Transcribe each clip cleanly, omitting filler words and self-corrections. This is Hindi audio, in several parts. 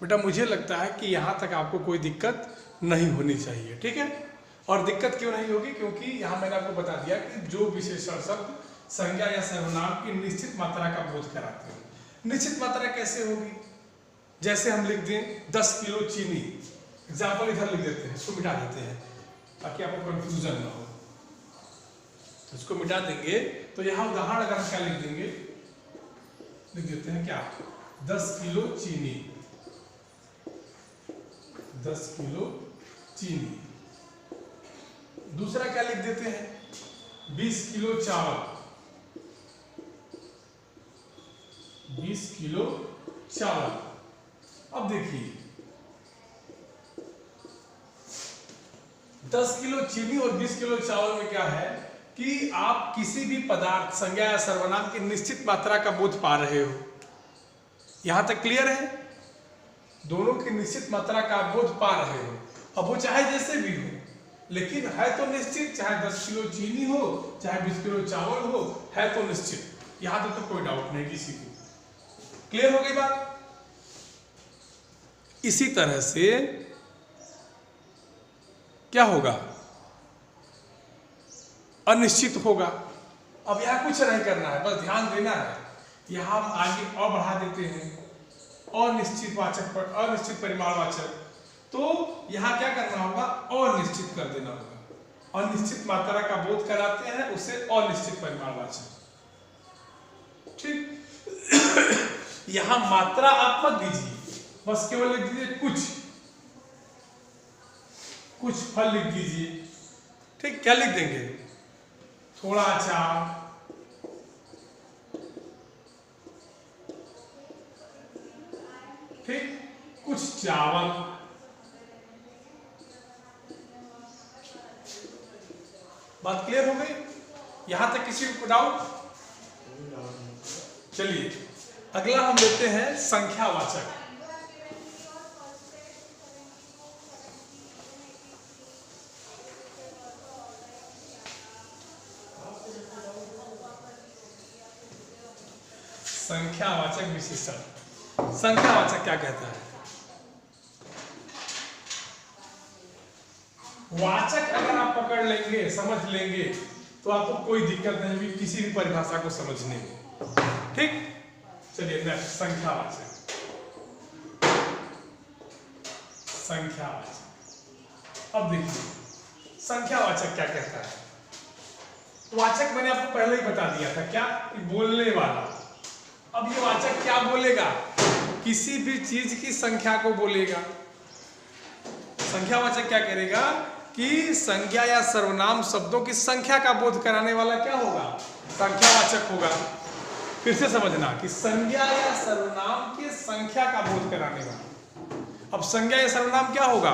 बेटा मुझे लगता है कि यहाँ तक आपको कोई दिक्कत नहीं होनी चाहिए, ठीक है। और दिक्कत क्यों नहीं होगी, क्योंकि यहाँ मैंने आपको बता दिया कि जो विशेषण शब्द संज्ञा या सर्वनाम की निश्चित मात्रा का बोध कराते हैं। निश्चित मात्रा कैसे होगी, जैसे हम लिख दें 10 किलो चीनी, एग्जाम्पल इधर लिख देते हैं, इसको मिटा देते हैं ताकि आपको कंफ्यूजन ना हो। तो इसको मिटा देंगे तो यहाँ उदाहरण अगर हम क्या लिख देंगे, लिख देते हैं क्या 10 किलो चीनी, 10 किलो चीनी। दूसरा क्या लिख देते हैं 20 किलो चावल, 20 किलो चावल। अब देखिए 10 किलो चीनी और 20 किलो चावल में क्या है कि आप किसी भी पदार्थ संज्ञा या सर्वनाम की निश्चित मात्रा का बोध पा रहे हो। यहां तक क्लियर है, दोनों की निश्चित मात्रा का बोध पा रहे हो। अब वो चाहे जैसे भी हो, लेकिन है तो निश्चित, चाहे 10 किलो चीनी हो चाहे 20 किलो चावल हो, है तो निश्चित। यहां तो कोई डाउट नहीं किसी को। क्लियर हो गई बात। इसी तरह से क्या होगा, अनिश्चित होगा। अब यहां कुछ नहीं करना है, बस ध्यान देना है। यहां हम आगे और बढ़ा देते हैं अनिश्चित वाचक पर, अनिश्चित परिमाणवाचक। तो यहां क्या करना होगा, अनिश्चित कर देना होगा। अनिश्चित मात्रा का बोध कराते हैं, उसे अनिश्चित परिमाणवाचक, ठीक। यहां मात्रा आप मत दीजिए, बस केवल लिख दीजिए कुछ फल लिख दीजिए, ठीक। क्या लिख देंगे, थोड़ा अचार, ठीक, कुछ चावल, बात क्लियर हो गई। यहां तक किसी को डाउट? चलिए अगला हम लेते हैं संख्यावाचक। संख्यावाचक विशेषण। संख्यावाचक क्या कहता है, वाचक अगर आप पकड़ लेंगे, समझ लेंगे, तो आपको कोई दिक्कत नहीं होगी किसी भी परिभाषा को समझने में, ठीक। चलिए नेक्स्ट, संख्यावाचक। संख्यावाचक, अब देखिए संख्यावाचक क्या कहता है। वाचक मैंने आपको पहले ही बता दिया था, क्या, बोलने वाला। अब ये वाचक क्या बोलेगा, किसी भी चीज की संख्या को बोलेगा। संख्यावाचक क्या करेगा कि संज्ञा या सर्वनाम शब्दों की संख्या का बोध कराने वाला क्या होगा, संख्यावाचक होगा। फिर से समझना कि संज्ञा या सर्वनाम की संख्या का बोध कराने वाला। अब संज्ञा या सर्वनाम क्या होगा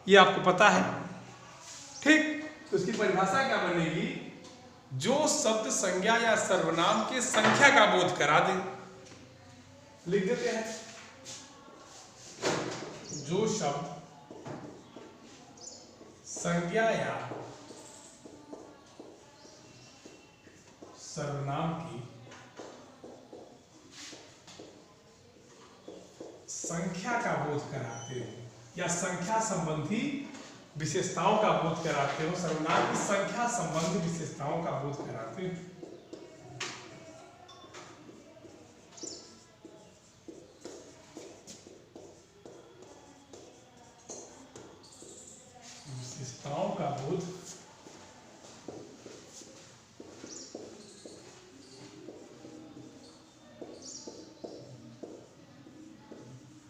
ये आपको पता है, ठीक। तो इसकी परिभाषा क्या बनेगी, जो शब्द संज्ञा या सर्वनाम की संख्या का बोध करा दे। लिख देते हैं, जो शब्द संज्ञा या सर्वनाम की संख्या का बोध कराते हो या संख्या संबंधी विशेषताओं का बोध कराते हो, सर्वनाम की संख्या संबंधी विशेषताओं का बोध कराते हो। विशेषताओं का बोध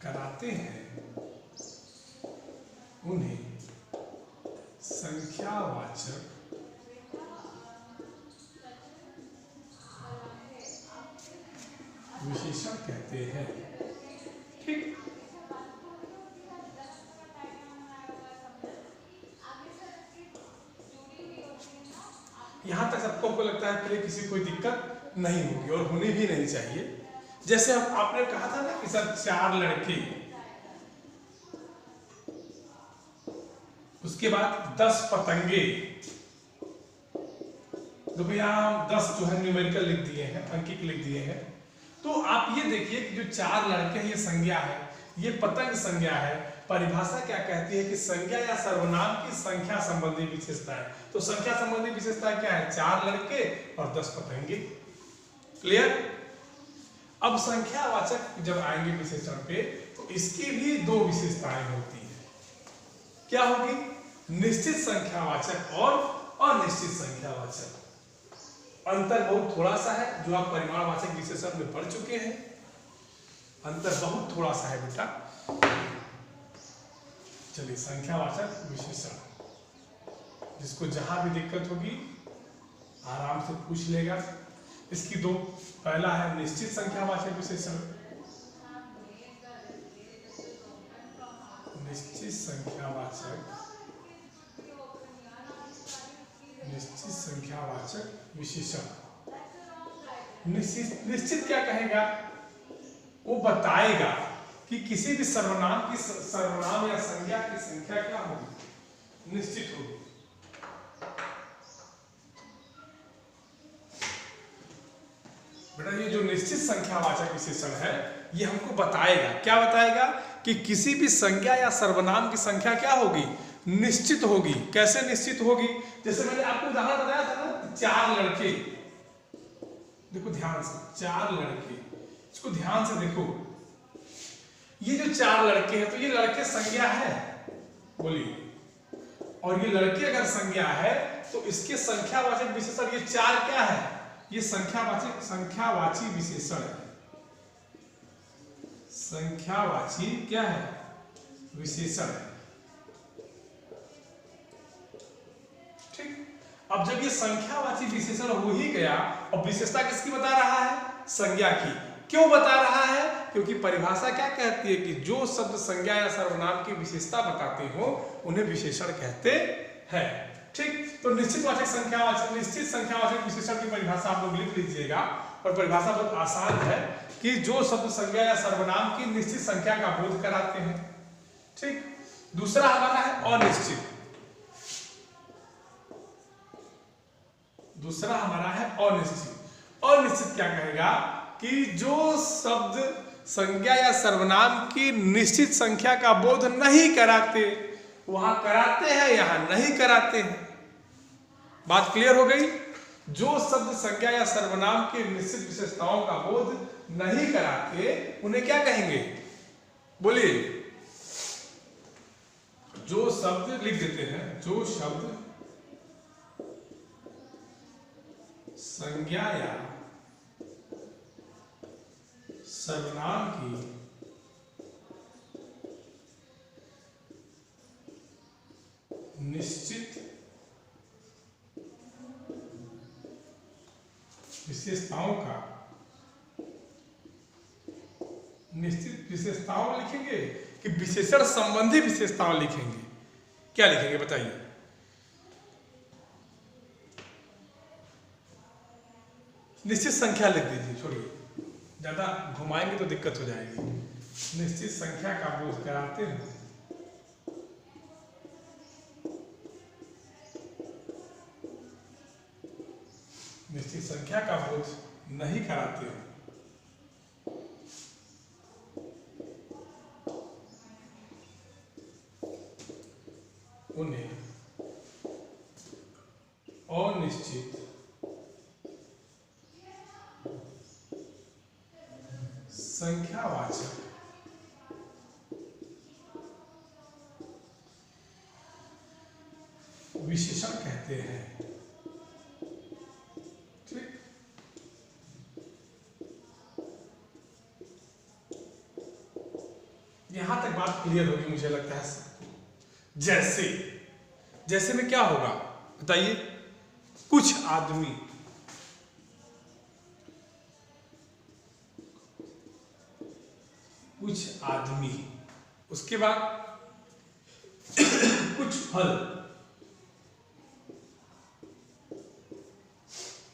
कराते हैं, उन्हें संख्यावाचक विशेषण कहते हैं, ठीक। यहां तक सबको लगता है कि किसी कोई दिक्कत नहीं होगी और होनी भी नहीं चाहिए। जैसे हम आपने कहा था ना कि सर 4 लड़के, उसके बाद 10 पतंगे, तो भैया हम 10 जो है न्यूमेरिकल लिख दिए हैं, अंकिक लिख दिए हैं। तो आप ये देखिए कि जो 4 लड़के हैं ये संज्ञा है, ये पतंग संज्ञा है। परिभाषा क्या कहती है कि संज्ञा या सर्वनाम की संख्या संबंधी विशेषता है। तो संख्या संबंधी विशेषता क्या है? 4 लड़के और 10 पतंगे। क्लियर? अब संख्यावाचक जब आएंगे विशेषण पे तो इसकी भी 2 विशेषताएं होती है। क्या होगी? निश्चित संख्यावाचक और अनिश्चित संख्यावाचक। अंतर बहुत थोड़ा सा है, जो आप परिमाणवाचक विशेषण में पढ़ चुके हैं। अंतर बहुत थोड़ा सा है बेटा। चलिए, संख्यावाचक विशेषण, जिसको जहां भी दिक्कत होगी आराम से पूछ लेगा। इसकी 2, पहला है निश्चित संख्यावाचक विशेषण। निश्चित संख्यावाचक विशेषण। निश्चित क्या कहेगा? वो बताएगा कि किसी भी सर्वनाम या संज्ञा की संख्या क्या होगी? निश्चित होगी। बेटा ये जो निश्चित संख्यावाचक विशेषण है ये हमको बताएगा, क्या बताएगा? कि किसी भी संज्ञा या सर्वनाम की संख्या क्या होगी? निश्चित होगी। कैसे निश्चित होगी? जैसे मैंने आपको उदाहरण बताया था ना, 4 लड़के। देखो ध्यान से, 4 लड़के, इसको ध्यान से देखो। ये जो 4 लड़के हैं तो ये लड़के संज्ञा है, बोलिए। और ये लड़के अगर संज्ञा है तो इसके संख्यावाचक विशेषण ये 4 क्या है? ये संख्यावाची विशेषण है। संख्यावाची क्या है? विशेषण है। ठीक। अब जब ये संख्यावाची विशेषण हो ही गया, और विशेषता किसकी बता रहा है? संज्ञा की। क्यों बता रहा है? क्योंकि परिभाषा क्या कहती है कि जो शब्द संज्ञा या सर्वनाम की विशेषता बताते हो उन्हें विशेषण कहते हैं। ठीक। तो निश्चित संख्यावाचक विशेषण की परिभाषा आप लोग लिख लीजिएगा। और परिभाषा बहुत आसान है कि जो शब्द संज्ञा या सर्वनाम की निश्चित संख्या का बोध कराते हैं। ठीक। दूसरा हमारा है अनिश्चित। अनिश्चित क्या कहेगा? कि जो शब्द संज्ञा या सर्वनाम की निश्चित संख्या का बोध नहीं कराते, वहां कराते हैं, यहां नहीं कराते हैं। बात क्लियर हो गई? जो शब्द संज्ञा या सर्वनाम की निश्चित विशेषताओं का बोध नहीं कराते उन्हें क्या कहेंगे? बोलिए। जो शब्द लिख देते हैं, जो शब्द संज्ञा या सर्वनाम की निश्चित विशेषताओं का, निश्चित विशेषताओं लिखेंगे कि विशेषण संबंधी विशेषताओं लिखेंगे? क्या लिखेंगे बताइए? निश्चित संख्या लिख दीजिए, छोड़िए, ज्यादा घुमाएंगे तो दिक्कत हो जाएगी। निश्चित संख्या का बोध कराते हैं, निश्चित संख्या का बोध नहीं कराते हैं। उन्हें अनिश्चित संख्यावाचक विशेषण कहते हैं। ठीक। यहां तक बात क्लियर होगी मुझे लगता है सबको। जैसे में क्या होगा बताइए? कुछ आदमी, उसके बाद कुछ फल।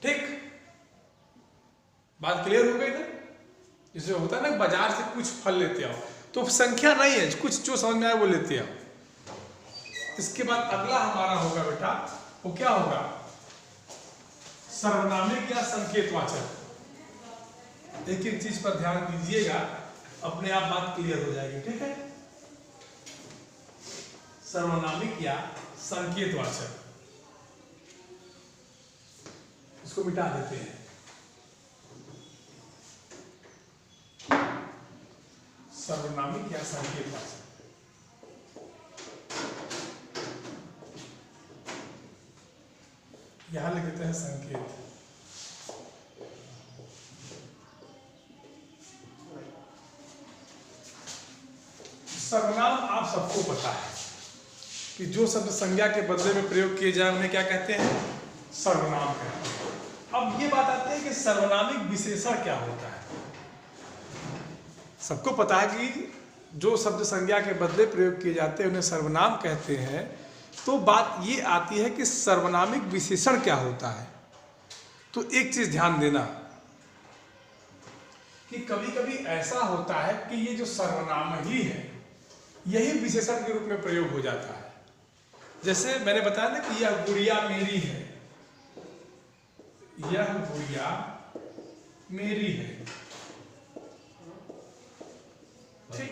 ठीक। बात क्लियर हो गई ना? जैसे होता है ना, बाजार से कुछ फल लेते आओ, तो संख्या नहीं है, कुछ जो समझ में आए वो लेते आओ। इसके बाद अगला हमारा होगा बेटा, वो क्या होगा? सर्वनामिक या संकेतवाचक। एक एक चीज पर ध्यान दीजिएगा अपने आप बात क्लियर हो जाएगी, ठीक है। सर्वनामिक या संकेतवाचक, इसको मिटा देते हैं। सर्वनामिक या संकेतवाचक, यहां लिख देते हैं संकेत। सर्वनाम आप सबको पता है कि जो शब्द संज्ञा के बदले में प्रयोग किए जाए उन्हें क्या कहते हैं, सर्वनाम कहते हैं। अब ये बात आती है कि सर्वनामिक विशेषण क्या होता है। सबको पता है कि जो शब्द संज्ञा के बदले प्रयोग किए जाते हैं उन्हें सर्वनाम कहते हैं। तो बात ये आती है कि सर्वनामिक विशेषण क्या होता है। तो एक चीज ध्यान देना कि कभी कभी ऐसा होता है कि ये जो सर्वनाम ही है यही विशेषण के रूप में प्रयोग हो जाता है। जैसे मैंने बताया ना कि यह गुड़िया मेरी है, यह गुड़िया मेरी है, ठीक।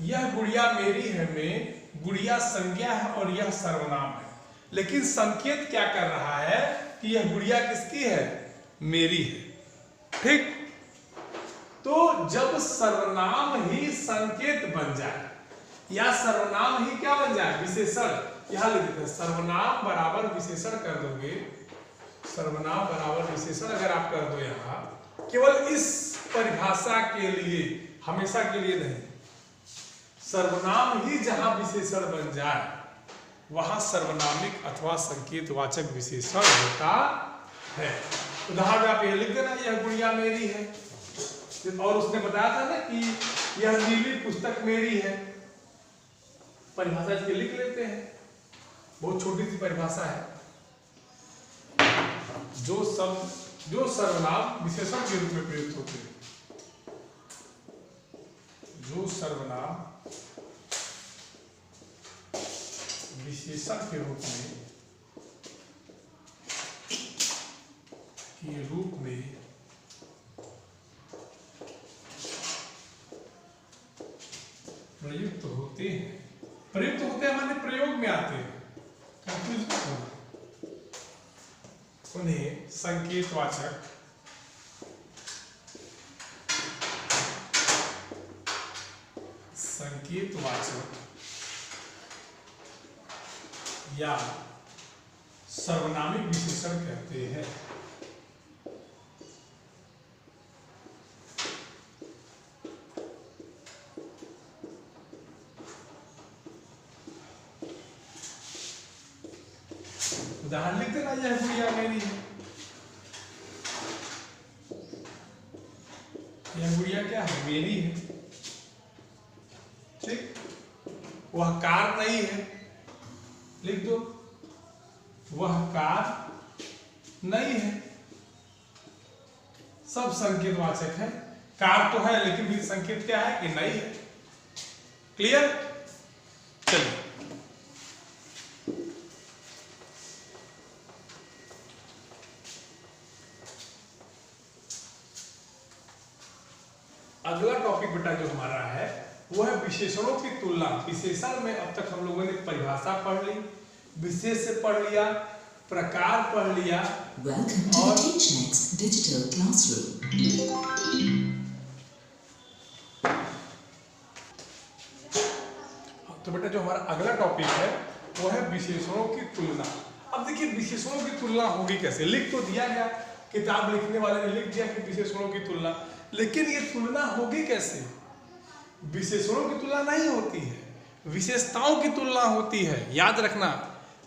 यह गुड़िया मेरी है में गुड़िया संज्ञा है और यह सर्वनाम है, लेकिन संकेत क्या कर रहा है कि यह गुड़िया किसकी है, मेरी है, ठीक। तो जब सर्वनाम ही संकेत बन जाए या सर्वनाम ही क्या बन जाए, विशेषण, यहां लिख देते हैं सर्वनाम बराबर विशेषण कर दोगे, सर्वनाम बराबर विशेषण अगर आप कर दो यहां, केवल इस परिभाषा के लिए, हमेशा के लिए नहीं, सर्वनाम ही जहां विशेषण बन जाए वहां सर्वनामिक अथवा संकेतवाचक विशेषण होता है। उदाहरण आप यह लिख देना, यह गुड़िया मेरी है, और उसने बताया था ना कि यह नीली पुस्तक मेरी है। परिभाषा इसके लिख लेते हैं, बहुत छोटी सी परिभाषा है। जो सर्वनाम विशेषण के रूप में प्रयुक्त होते हैं, जो सर्वनाम विशेषण के रूप में प्रयुक्त होते हैं माने प्रयोग में आते हैं, कंफ्यूज मत होना, उन्हें संकेतवाचक या सर्वनामिक विशेषण कहते हैं। उदाहरण लिख देना, यह गुड़िया मेरी है, यह गुड़िया क्या है, मेरी है, ठीक। वह कार नहीं है, लिख दो, वह कार नहीं है, सब संकेतवाचक है। कार तो है लेकिन भी संकेत क्या है कि नहीं है। क्लियर, चलिए अगला टॉपिक बेटा जो हमारा है वो है विशेषणों की तुलना। विशेषण में अब तक हम लोगों ने परिभाषा पढ़ ली, विशेष से पढ़ लिया, प्रकार पढ़ लिया, और डिजिटल क्लासरूम। तो बेटा जो हमारा अगला टॉपिक है वो है विशेषणों की तुलना। अब देखिए विशेषणों की तुलना होगी कैसे, लिख तो दिया गया, किताब लिखने वाले ने लिख दिया कि विशेषणों की तुलना, लेकिन ये तुलना होगी कैसे। विशेषणों की तुलना नहीं होती है, विशेषताओं की तुलना होती है, याद रखना।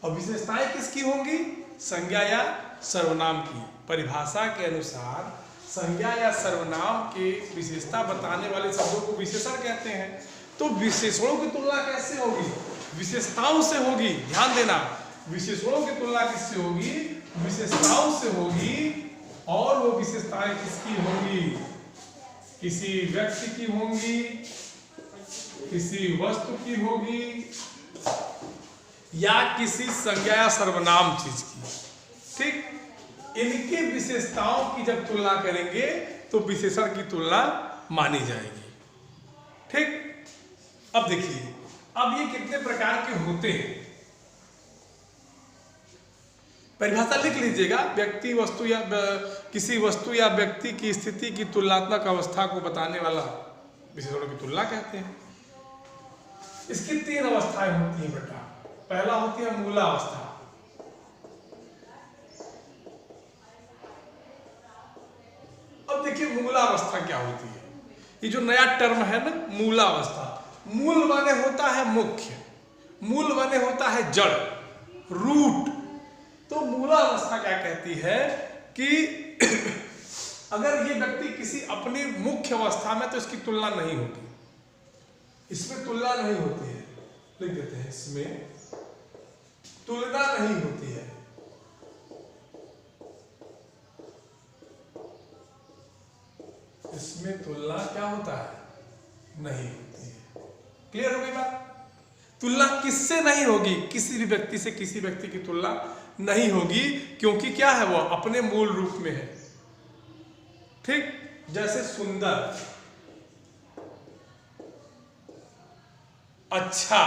और विशेषताएं किसकी होंगी, संज्ञा या सर्वनाम की। परिभाषा के अनुसार संज्ञा या सर्वनाम के विशेषता बताने वाले शब्दों को विशेषण कहते हैं। तो विशेषणों की तुलना कैसे होगी, विशेषताओं से होगी। ध्यान देना, विशेषणों की तुलना किससे होगी, विशेषताओं से होगी। और वो विशेषताएं किसकी होंगी, किसी व्यक्ति की होंगी, किसी वस्तु की होगी, या किसी संज्ञा या सर्वनाम चीज की, ठीक। इनकी विशेषताओं की जब तुलना करेंगे तो विशेषण की तुलना मानी जाएगी। ठीक, अब देखिए, अब ये कितने प्रकार के होते हैं, परिभाषा लिख लीजिएगा। व्यक्ति वस्तु या किसी वस्तु या व्यक्ति की स्थिति की तुलनात्मक अवस्था को बताने वाला विशेषणों की तुलना कहते हैं। इसकी 3 अवस्थाएं होती हैं बेटा। पहला होती है मूलावस्था। अब देखिए मूलावस्था क्या होती है, ये जो नया टर्म है ना मूलावस्था। मूल माने होता है मुख्य, मूल माने होता है जड़, रूट। तो मूलावस्था क्या कहती है कि अगर ये व्यक्ति किसी अपनी मुख्य अवस्था में, तो इसकी तुलना नहीं होगी, इसमें तुलना नहीं होती है। लिख देते हैं, इसमें तुलना नहीं होती है। इसमें तुलना क्या होता है, नहीं होती है। क्लियर हो गई बात? तुलना किससे नहीं होगी? किसी भी व्यक्ति से किसी व्यक्ति की तुलना नहीं होगी, क्योंकि क्या है, वो अपने मूल रूप में है। ठीक, जैसे सुंदर, अच्छा,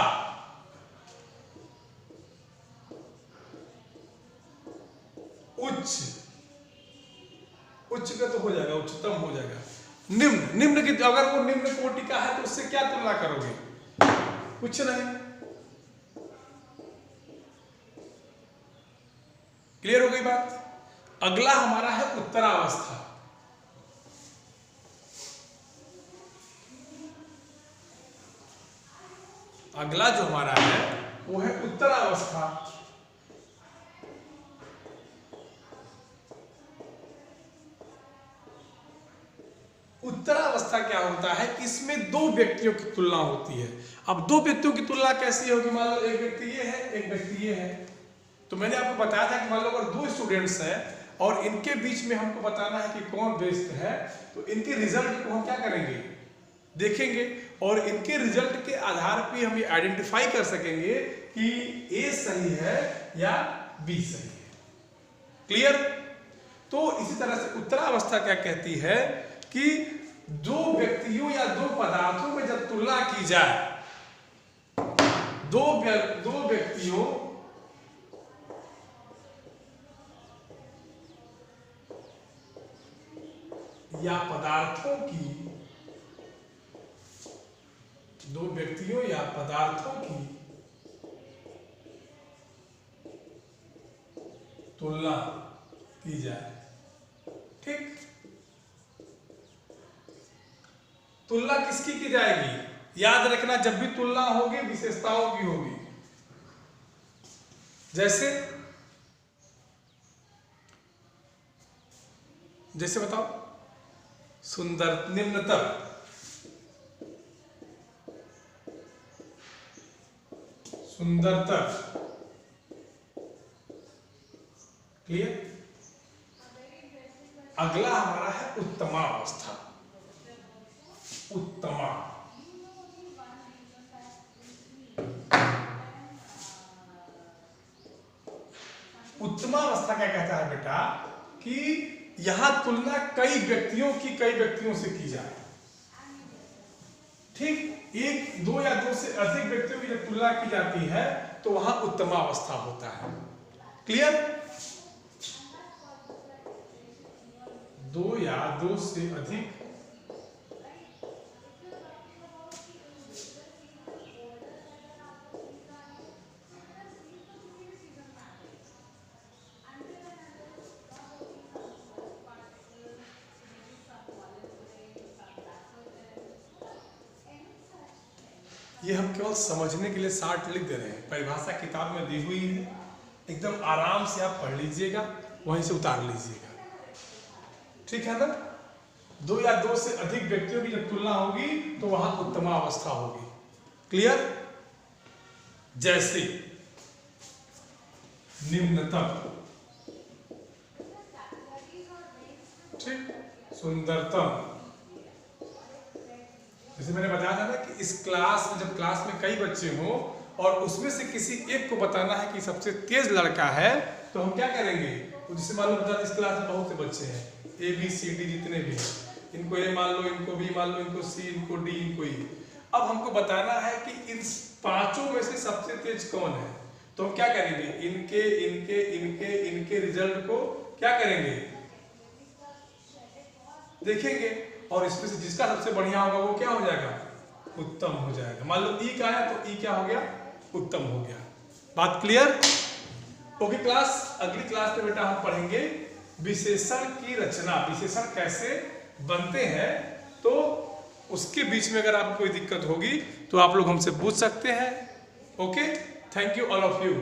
उच्च, उच्च का तो हो जाएगा, उच्चतम हो जाएगा। निम्न, निम्न की अगर वो निम्न कोटि का है तो उससे क्या तुलना करोगे? कुछ नहीं। क्लियर हो गई बात? अगला हमारा है उत्तरावस्था। अगला जो हमारा है वो है उत्तरावस्था। उत्तरावस्था क्या होता है कि इसमें 2 व्यक्तियों की तुलना होती है। अब 2 व्यक्तियों की तुलना कैसी होगी? मान लो एक व्यक्ति ये है, एक व्यक्ति ये है। तो मैंने आपको बताया था कि मान लो अगर 2 स्टूडेंट्स हैं और इनके बीच में हमको बताना है कि कौन बेस्ट है, तो इनके रिजल्ट को हम क्या करेंगे, देखेंगे, और इनके रिजल्ट के आधार पे हम ये आइडेंटिफाई कर सकेंगे कि ए सही है या बी सही है। क्लियर? तो इसी तरह से उत्तरावस्था क्या कहती है कि 2 व्यक्तियों या 2 पदार्थों में जब तुलना की जाए, 2 व्यक्तियों या पदार्थों की, 2 व्यक्तियों या पदार्थों की तुलना की जाए। ठीक, तुलना किसकी की जाएगी? याद रखना, जब भी तुलना होगी विशेषताओं की होगी। जैसे बताओ, सुंदर, निम्नतम, सुंदरतर। क्लियर? अगला हमारा है उत्तमावस्था। उत्तमा, उत्तमावस्था क्या कहता है बेटा कि यहां तुलना कई व्यक्तियों से की जाए। ठीक, 1, 2 या 2 से अधिक व्यक्तियों की जब तुलना की जाती है तो वहां उत्तमावस्था होता है। क्लियर? 2 या 2 से अधिक ये हम केवल समझने के लिए शार्ट लिख दे रहे हैं। परिभाषा किताब में दी हुई है, एकदम आराम से आप पढ़ लीजिएगा, वहीं से उतार लीजिएगा। ठीक है ना? 2 या 2 से अधिक व्यक्तियों की जब तुलना होगी तो वहां उत्तमावस्था होगी। क्लियर? जैसे निम्नतम, ठीक, सुंदरतम। जैसे मैंने बताया था ना कि इस क्लास में, जब क्लास में कई बच्चे हों और उसमें से किसी एक को बताना है कि सबसे तेज लड़का है, तो हम क्या करेंगे? तो जिससे मालूम होता है इस क्लास में बहुत से बच्चे हैं, ABCD जितने भी हैं, इनको ए मान लो, इनको बी मान लो, इनको सी, इनको डी, इनको ई। अब हमको बताना है कि इन पांचों में से सबसे तेज कौन है। तो हम क्या करेंगे, इनके इनके इनके इनके रिजल्ट को क्या करेंगे, देखेंगे, और इसमें से जिसका सबसे बढ़िया होगा वो क्या हो जाएगा, उत्तम हो जाएगा। मान लो ई का है तो ई क्या हो गया, उत्तम हो गया। बात क्लियर? ओके क्लास, अगली क्लास में बेटा हम पढ़ेंगे विशेषण की रचना, विशेषण कैसे बनते हैं। तो उसके बीच में अगर आपको कोई दिक्कत होगी तो आप लोग हमसे पूछ सकते हैं। Okay, thank you all of you.